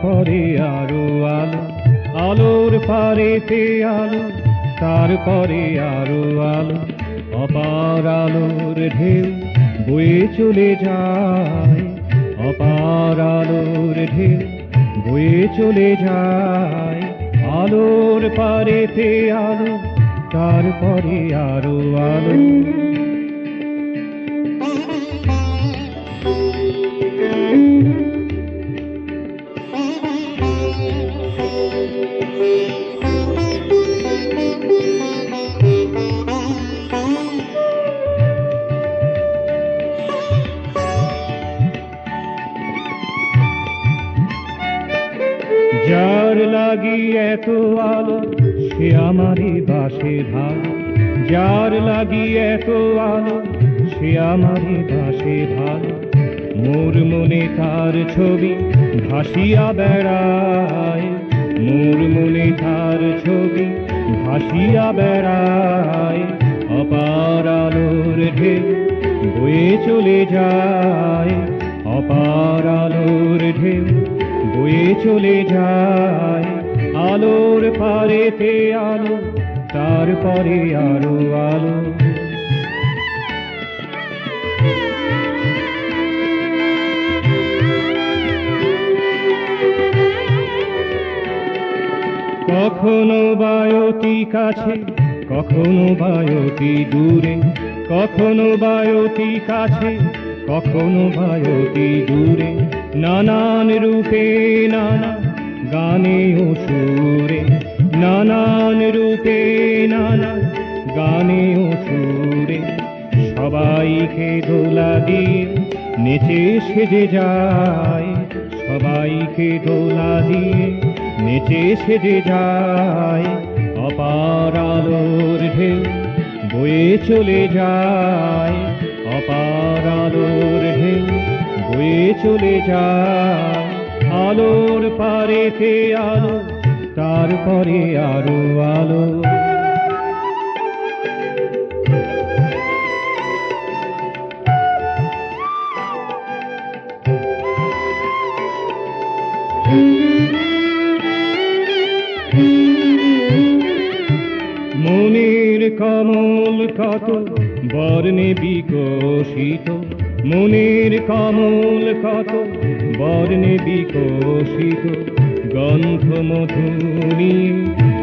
তারপরে আরো আলো, আলোর পারেতে আলো, তারপরে আরো আলো, অপার আলোর ঢেউ বয়ে চলে যায়, অপার আলোর ঢেউ বয়ে চলে যায়। আলোর পারেতে আলো, তারপরে আরো আলো। যার লাগি এত আলো সে আমারই বাসে ভালো, যার লাগি এত আলো সে আমারই বাসে ভালো। মোর মনে তার ছবি ভাসিয়া বেড়ায়, মোর মনে তার ছবি ভাসিয়া বেড়ায়। অপার আলোর ঢেউ বয়ে চলে যায়, অপার আলোর ঢেউ বয়ে চলে যায়। আলোর পারেতে আলো, তারপরে আরো আলো। কখনো বা অতি কাছে, কখনো বা অতি দূরে, কখনো বা অতি কাছে, কখনো বা অতি দূরে। নানান রূপে নানা গানে ও সুরে, নানান রূপে নানা গানে ও সুরে। সবাইকে দোলা দিয়ে নেচে সেজে যায়, সবাইকে দোলা দিয়ে নেচে সেজে যায়। অপার আলোর ঢেউ বয়ে চলে যায়, অপার আলোর ঢেউ বয়ে চলে যায়। আলোর পারেতে আলো, তারপরে আরো আলো। মনের কমল কত বর্ণে বিকশিত, মনের কমল কত বর্ণে বিকশিত। গন্ধ মধু নিয়ে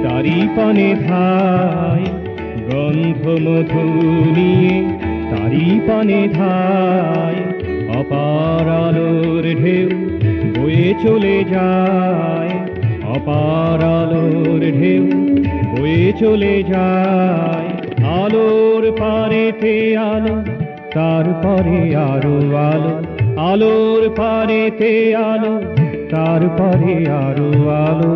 তারি পানে ধায়, গন্ধ মধু নিয়ে তারি পানে ধায়। অপার আলোর ঢেউ বয়ে চলে যায়, অপার আলোর ঢেউ বয়ে চলে যায়। আলোর পারেতে আলো, তারপরে আরো আলো, আলোর পারেতে আলো, তারপরে আরো আলো।